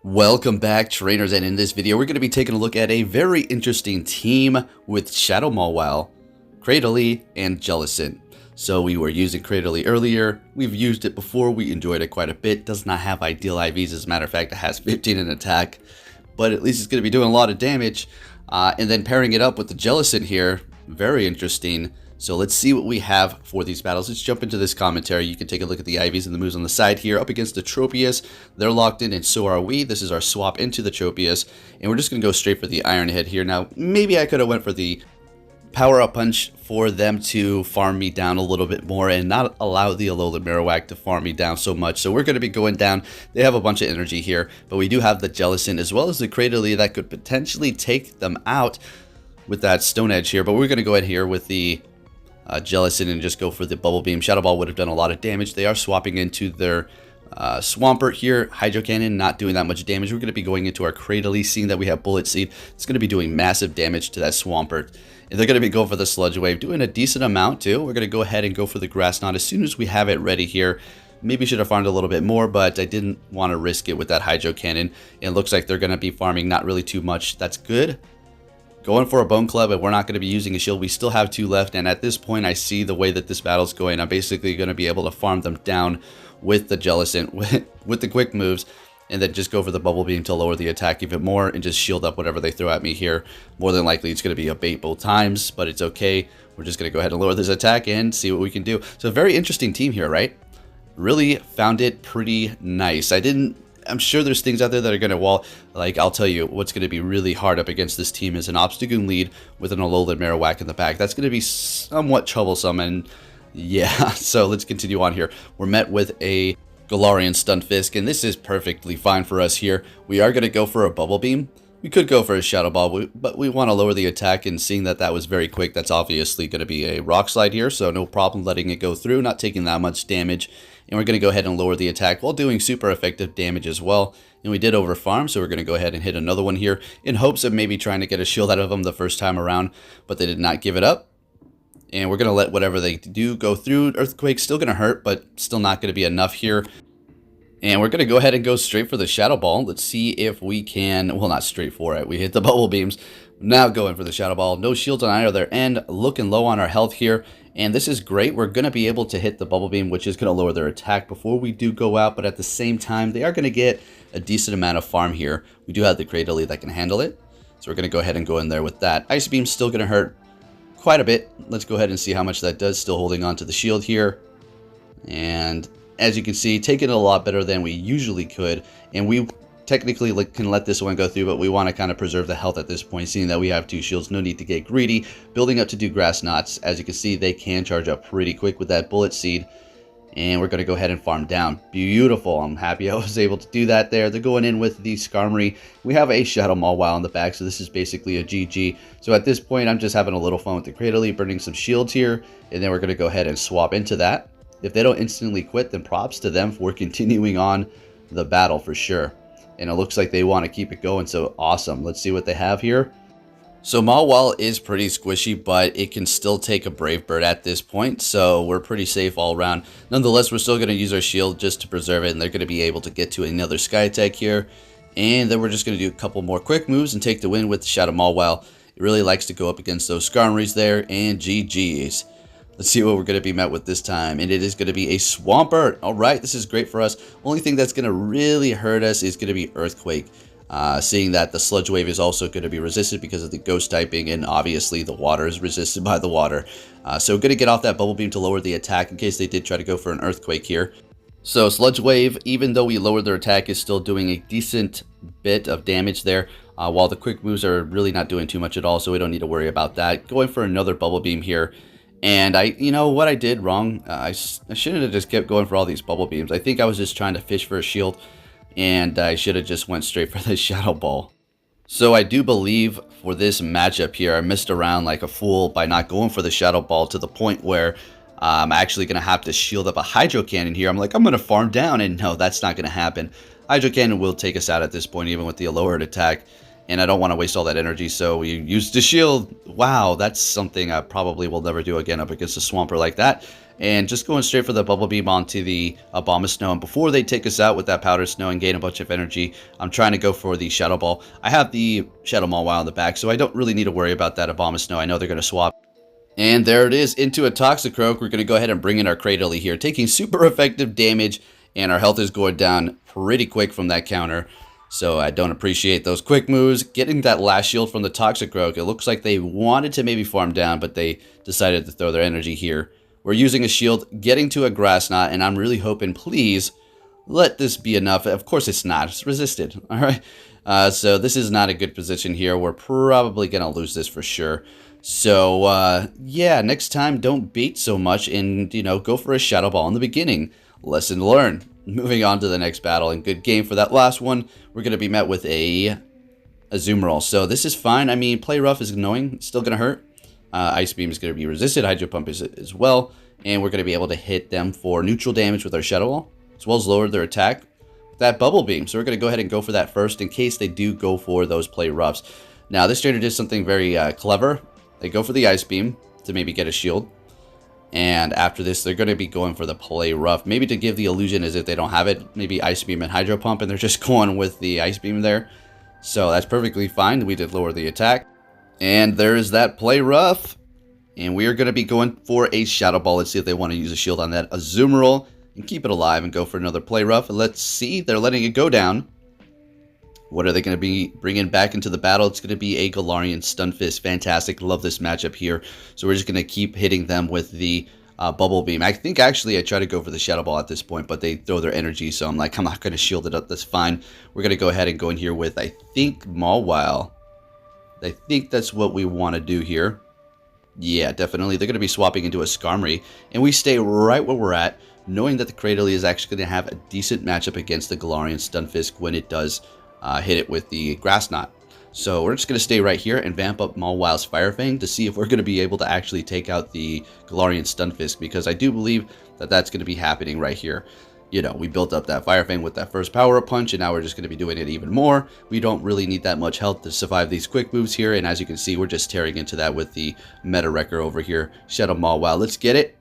Welcome back, trainers, and in this video we're going to be taking a look at a very interesting team with Shadow Mawile, Cradily, and Jellicent. So we were using Cradily earlier, we've used it before, we enjoyed it quite a bit, does not have ideal IVs, as a matter of fact it has 15 in attack, but at least it's going to be doing a lot of damage, and then pairing it up with the Jellicent here, very interesting. So let's see what we have for these battles. Let's jump into this commentary. You can take a look at the IVs and the moves on the side here. Up against the Tropius, they're locked in and so are we. This is our swap into the Tropius, and we're just going to go straight for the Iron Head here. Now, maybe I could have went for the power-up punch for them to farm me down a little bit more and not allow the Alolan Marowak to farm me down so much. So we're going to be going down. They have a bunch of energy here, but we do have the Jellicent as well as the Cradily that could potentially take them out with that Stone Edge here. But we're going to go ahead here with the Jellicent and just go for the Bubble Beam. Shadow Ball would have done a lot of damage. They are swapping into their Swampert here. Hydro Cannon not doing that much damage. We're going to be going into our Cradily, seeing that we have Bullet Seed. It's going to be doing massive damage to that Swampert. And they're going to be going for the Sludge Wave, doing a decent amount too. We're going to go ahead and go for the Grass Knot as soon as we have it ready here. Maybe should have farmed a little bit more, but I didn't want to risk it with that Hydro Cannon. It looks like they're going to be farming not really too much. That's good. Going for a Bone Club, and we're not going to be using a shield. We still have 2 left, and at this point, I see the way that this battle's going. I'm basically going to be able to farm them down with the Jellicent, with the quick moves, and then just go for the Bubble Beam to lower the attack even more, and just shield up whatever they throw at me here. More than likely, it's going to be a bait both times, but it's okay. We're just going to go ahead and lower this attack and see what we can do. So a very interesting team here, right? Really found it pretty nice. I'm sure there's things out there that are going to wall. Like, I'll tell you, what's going to be really hard up against this team is an Obstagoon lead with an Alolan Marowak in the back. That's going to be somewhat troublesome, and yeah, so let's continue on here. We're met with a Galarian Stunfisk, and this is perfectly fine for us here. We are going to go for a Bubble Beam. We could go for a Shadow Ball, but we want to lower the attack, and seeing that that was very quick, that's obviously going to be a Rock Slide here, so no problem letting it go through, not taking that much damage. And we're going to go ahead and lower the attack while doing super effective damage as well. And we did over farm, so we're going to go ahead and hit another one here in hopes of maybe trying to get a shield out of them the first time around, but they did not give it up. And we're going to let whatever they do go through. Earthquake's still going to hurt, but still not going to be enough here. And we're going to go ahead and go straight for the Shadow Ball. Let's see if we can, well, not straight for it. We hit the Bubble Beams. Now going for the Shadow Ball. No shields on either end. Looking low on our health here. And this is great. We're going to be able to hit the Bubble Beam, which is going to lower their attack before we do go out. But at the same time, they are going to get a decent amount of farm here. We do have the Cradily that can handle it. So we're going to go ahead and go in there with that. Ice Beam's still going to hurt quite a bit. Let's go ahead and see how much that does. Still holding on to the shield here. And as you can see, taking it a lot better than we usually could. And we technically can let this one go through, but we want to kind of preserve the health at this point, seeing that we have 2 shields. No need to get greedy. Building up to do Grass Knots. As you can see, they can charge up pretty quick with that Bullet Seed. And we're going to go ahead and farm down. Beautiful. I'm happy I was able to do that there. They're going in with the Skarmory. We have a Shadow Mawile in the back, so this is basically a GG. So at this point, I'm just having a little fun with the Cradily, burning some shields here. And then we're going to go ahead and swap into that. If they don't instantly quit, then props to them for continuing on the battle for sure. And it looks like they want to keep it going, so awesome. Let's see what they have here. So Mawile is pretty squishy, but it can still take a Brave Bird at this point, so we're pretty safe all around. Nonetheless, we're still going to use our shield just to preserve it, and they're going to be able to get to another Sky Attack here. And then we're just going to do a couple more quick moves and take the win with Shadow Mawile. It really likes to go up against those Skarmories there, and GG's. Let's see what we're going to be met with this time, and it is going to be a Swampert. All right, this is great for us. Only thing that's going to really hurt us is going to be Earthquake. Seeing that the Sludge Wave is also going to be resisted because of the Ghost typing, and obviously the water is resisted by the water. So going to get off that Bubble Beam to lower the attack in case they did try to go for an Earthquake here. So Sludge Wave, even though we lowered their attack, is still doing a decent bit of damage there. While the quick moves are really not doing too much at all, so we don't need to worry about that. Going for another Bubble Beam here. And you know what I did wrong? I shouldn't have just kept going for all these Bubble Beams. I think I was just trying to fish for a shield, and I should have just went straight for the Shadow Ball. So I do believe for this matchup here, I missed around like a fool by not going for the Shadow Ball to the point where I'm actually going to have to shield up a Hydro Cannon here. I'm like, I'm going to farm down, and no, that's not going to happen. Hydro Cannon will take us out at this point, even with the lowered attack. And I don't want to waste all that energy, so we used the shield. Wow, that's something I probably will never do again up against a Swampert like that. And just going straight for the Bubble Beam onto the Bomb of Snow. And before they take us out with that Powder Snow and gain a bunch of energy, I'm trying to go for the Shadow Ball. I have the Shadow Mawile in the back, so I don't really need to worry about that Bomb of Snow. I know they're going to swap. And there it is, into a Toxicroak. We're going to go ahead and bring in our Cradily here, taking super effective damage, and our health is going down pretty quick from that counter. So I don't appreciate those quick moves. Getting that last shield from the Toxicroak, it looks like they wanted to maybe farm down, but they decided to throw their energy here. We're using a shield, getting to a Grass Knot, and I'm really hoping, please, let this be enough. Of course it's not. It's resisted. All right. So this is not a good position here. We're probably going to lose this for sure. So, yeah, next time, don't bait so much and, you know, go for a Shadow Ball in the beginning. Lesson learned. Moving on to the next battle, and good game for that last one. We're going to be met with a Azumarill. So this is fine. I mean, Play Rough is annoying. It's still going to hurt. Ice Beam is going to be resisted. Hydro Pump is as well. And we're going to be able to hit them for neutral damage with our Shadow Ball, as well as lower their attack. That Bubble Beam. So we're going to go ahead and go for that first in case they do go for those Play Roughs. Now, this trainer did something very clever. They go for the Ice Beam to maybe get a shield. And after this, they're going to be going for the Play Rough. Maybe to give the illusion as if they don't have it. Maybe Ice Beam and Hydro Pump, and they're just going with the Ice Beam there. So that's perfectly fine. We did lower the attack. And there's that Play Rough. And we are going to be going for a Shadow Ball. Let's see if they want to use a shield on that Azumarill and keep it alive and go for another Play Rough. And let's see. They're letting it go down. What are they going to be bringing back into the battle? It's going to be a Galarian Stunfisk. Fantastic. Love this matchup here. So we're just going to keep hitting them with the Bubble Beam. I think actually I try to go for the Shadow Ball at this point, but they throw their energy. So I'm like, I'm not going to shield it up. That's fine. We're going to go ahead and go in here with, I think, Mawile. I think that's what we want to do here. Yeah, definitely. They're going to be swapping into a Skarmory. And we stay right where we're at, knowing that the Cradily is actually going to have a decent matchup against the Galarian Stunfisk when it does hit it with the Grass Knot. So we're just going to stay right here and vamp up Mawile's Fire Fang to see if we're going to be able to actually take out the Galarian Stunfisk, because I do believe that that's going to be happening right here. You know, we built up that Fire Fang with that first Power-Up Punch, and now we're just going to be doing it even more. We don't really need that much health to survive these quick moves here, and as you can see, we're just tearing into that with the Meta Wrecker over here. Shadow Mawile, let's get it.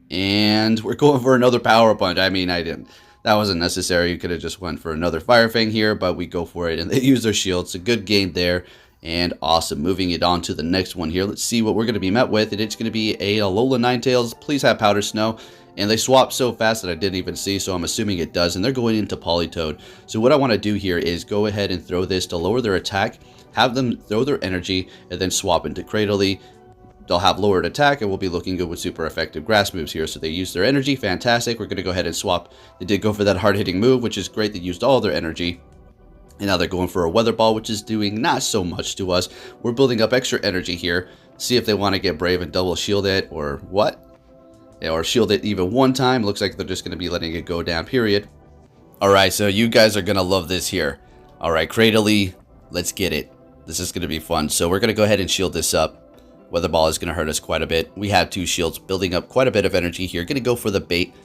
And we're going for another Power-Up Punch. I mean, that wasn't necessary. You could have just went for another Fire Fang here, but we go for it, and they use their shields. A good game there, and awesome. Moving it on to the next one here. Let's see what we're going to be met with, and it's going to be a Alola Ninetales. Please have Powder Snow. And they swap so fast that I didn't even see, so I'm assuming it does, and they're going into Politoed. So what I want to do here is go ahead and throw this to lower their attack, have them throw their energy, and then swap into Cradily. They'll have lowered attack, and we'll be looking good with super effective grass moves here. So they use their energy, fantastic. We're going to go ahead and swap. They did go for that hard-hitting move, which is great. They used all their energy. And now they're going for a Weather Ball, which is doing not so much to us. We're building up extra energy here. See if they want to get brave and double shield it, or what? Or shield it even one time. Looks like they're just going to be letting it go down, period. Alright, so you guys are going to love this here. Alright, Cradily, let's get it. This is going to be fun. So we're going to go ahead and shield this up. Weather Ball is going to hurt us quite a bit. We have two shields, building up quite a bit of energy here. Going to go for the bait.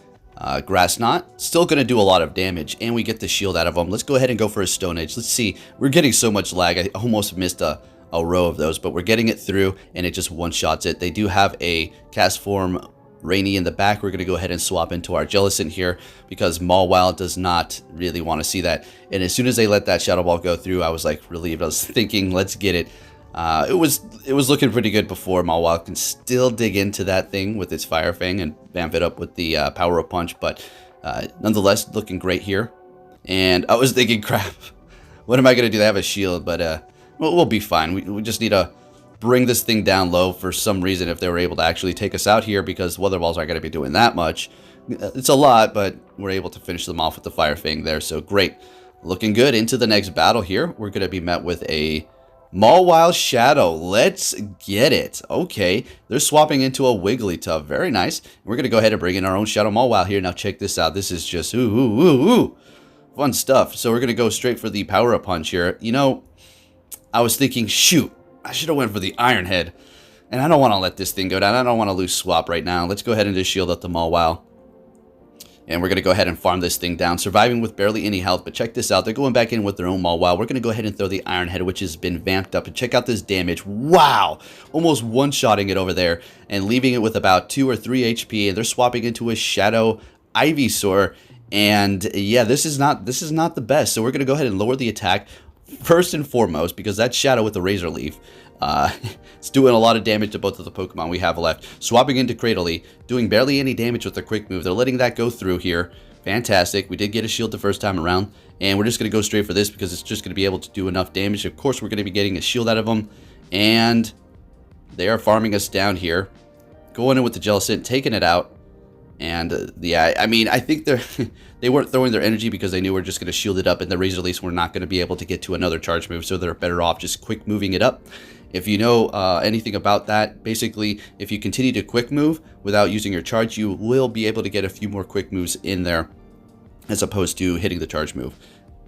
Grass Knot, still going to do a lot of damage, and we get the shield out of them. Let's go ahead and go for a Stone Edge. Let's see. We're getting so much lag. I almost missed a row of those, but we're getting it through, and it just one-shots it. They do have a Cast Form Rainy in the back. We're going to go ahead and swap into our Jellicent here because Mawile does not really want to see that. And as soon as they let that Shadow Ball go through, I was like relieved. I was thinking, let's get it. It was looking pretty good before. Mawile can still dig into that thing with its Fire Fang and vamp it up with the Power-Up Punch, but nonetheless, looking great here. And I was thinking, crap, what am I going to do? They have a shield, but we'll be fine. We just need to bring this thing down low for some reason if they were able to actually take us out here, because Weather Balls aren't going to be doing that much. It's a lot, but we're able to finish them off with the Fire Fang there, so great. Looking good. Into the next battle here, we're going to be met with a Mawile Shadow. Let's get it. Okay, they're swapping into a Wigglytuff. Very nice. We're going to go ahead and bring in our own Shadow Mawile here. Now check this out. This is just fun stuff. So we're going to go straight for the Power-Up Punch here. You know, I was thinking, shoot, I should have went for the Iron Head. And I don't want to let this thing go down. I don't want to lose swap right now. Let's go ahead and just shield up the Mawile. And we're going to go ahead and farm this thing down, surviving with barely any health. But check this out. They're going back in with their own Mawile. We're going to go ahead and throw the Iron Head, which has been vamped up. And check out this damage. Wow! Almost one-shotting it over there and leaving it with about 2 or 3 HP. And they're swapping into a Shadow Ivysaur. And yeah, this is not the best. So we're going to go ahead and lower the attack first and foremost, because that Shadow with the Razor Leaf, it's doing a lot of damage to both of the Pokemon we have left. Swapping into Cradily, doing barely any damage with the quick move. They're letting that go through here. Fantastic. We did get a shield the first time around, and we're just going to go straight for this because it's just going to be able to do enough damage. Of course, we're going to be getting a shield out of them, and they are farming us down here. Going in with the Jellicent, taking it out. And yeah, I mean, I think they weren't throwing their energy because they knew we were just going to shield it up, and the Razor Leafs were not going to be able to get to another charge move, so they're better off just quick moving it up. If you know anything about that, basically, if you continue to quick move without using your charge, you will be able to get a few more quick moves in there, as opposed to hitting the charge move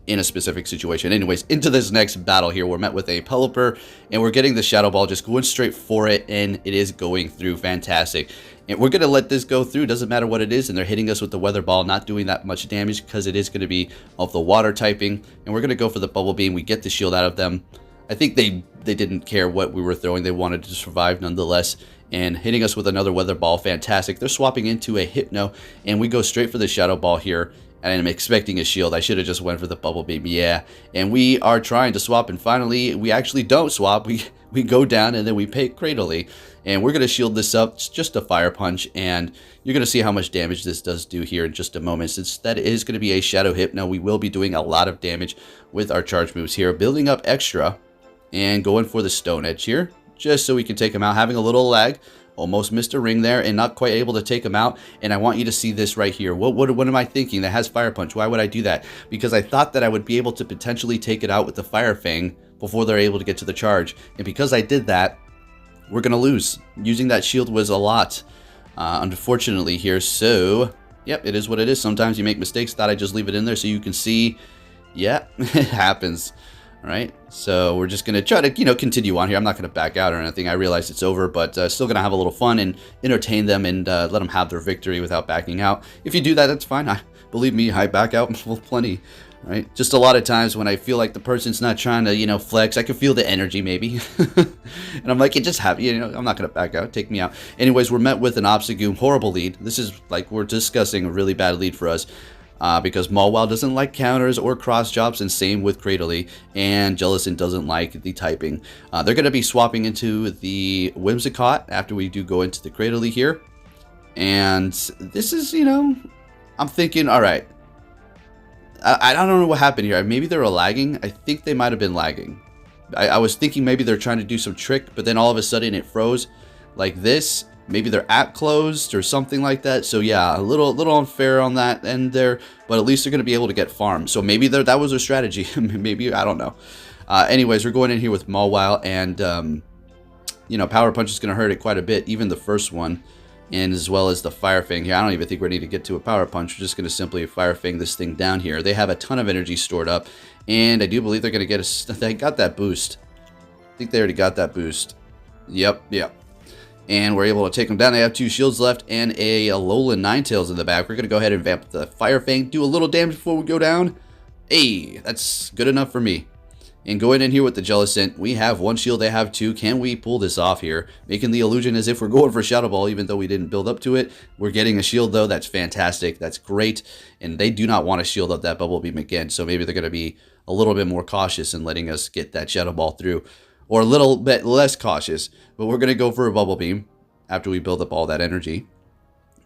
in a specific situation. Anyways, into this next battle here, we're met with a Pelipper, and we're getting the Shadow Ball, just going straight for it, and it is going through. Fantastic. And we're going to let this go through. Doesn't matter what it is, and they're hitting us with the Weather Ball, not doing that much damage because it is going to be of the water typing. And we're going to go for the Bubble Beam. We get the shield out of them. I think they didn't care what we were throwing. They wanted to survive nonetheless. And hitting us with another Weather Ball, fantastic. They're swapping into a Hypno, and we go straight for the Shadow Ball here. And I'm expecting a shield. I should have just went for the Bubble Beam, yeah. And we are trying to swap, and finally, we actually don't swap. We go down, and then we pay Cradily. And we're going to shield this up. It's just a Fire Punch, and you're going to see how much damage this does do here in just a moment. Since that is going to be a Shadow Hypno, we will be doing a lot of damage with our charge moves here. Building up extra, and going for the Stone Edge here, just so we can take him out. Having a little lag. Almost missed a ring there and not quite able to take him out. And I want you to see this right here. What am I thinking? That has Fire Punch. Why would I do that? Because I thought that I would be able to potentially take it out with the Fire Fang before they're able to get to the charge. And because I did that, we're going to lose. Using that shield was a lot, unfortunately here. So, yep, it is what it is. Sometimes you make mistakes. Thought I'd just leave it in there so you can see. Yeah, it happens. All right, so we're just going to try to, continue on here. I'm not going to back out or anything. I realize it's over, but still going to have a little fun and entertain them and let them have their victory without backing out. If you do that, that's fine. Believe me, I back out plenty. Right? Just a lot of times when I feel like the person's not trying to, flex, I can feel the energy maybe. And I'm like, it just happened, I'm not going to back out. Take me out. Anyways, we're met with an Obstagoon. Horrible lead. This is, like, we're discussing a really bad lead for us. Because Mawile doesn't like counters or cross chops, and same with Cradily, and Jellicent doesn't like the typing. They're going to be swapping into the Whimsicott after we do go into the Cradily here. And this is, I'm thinking, alright, I don't know what happened here. Maybe they were lagging. I think they might have been lagging. I was thinking maybe they're trying to do some trick, but then all of a sudden it froze like this. Maybe their app closed or something like that. So yeah, a little unfair on that end there, but at least they're going to be able to get farmed. So maybe that was their strategy. Maybe, I don't know. Anyways, we're going in here with Mawile, and Power Punch is going to hurt it quite a bit, even the first one, and as well as the Fire Fang here. I don't even think we need to get to a Power Punch. We're just going to simply Fire Fang this thing down here. They have a ton of energy stored up, and I do believe they're going to get they got that boost. I think they already got that boost. Yep. And we're able to take them down. They have 2 shields left and a Alolan Ninetales in the back. We're going to go ahead and vamp the Fire Fang, do a little damage before we go down. Hey, that's good enough for me. And going in here with the Jellicent, we have 1 shield, they have 2. Can we pull this off here? Making the illusion as if we're going for Shadow Ball, even though we didn't build up to it. We're getting a shield, though. That's fantastic. That's great. And they do not want to shield up that Bubble Beam again, so maybe they're going to be a little bit more cautious in letting us get that Shadow Ball through. Or a little bit less cautious. But we're going to go for a Bubble Beam after we build up all that energy.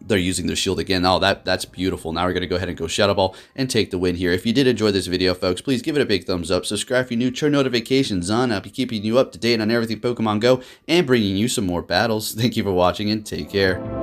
They're using their shield again. Oh, that's beautiful. Now we're going to go ahead and go Shadow Ball and take the win here. If you did enjoy this video, folks, please give it a big thumbs up. Subscribe if you're new. Turn notifications on. I'll be keeping you up to date on everything Pokemon Go and bringing you some more battles. Thank you for watching, and take care.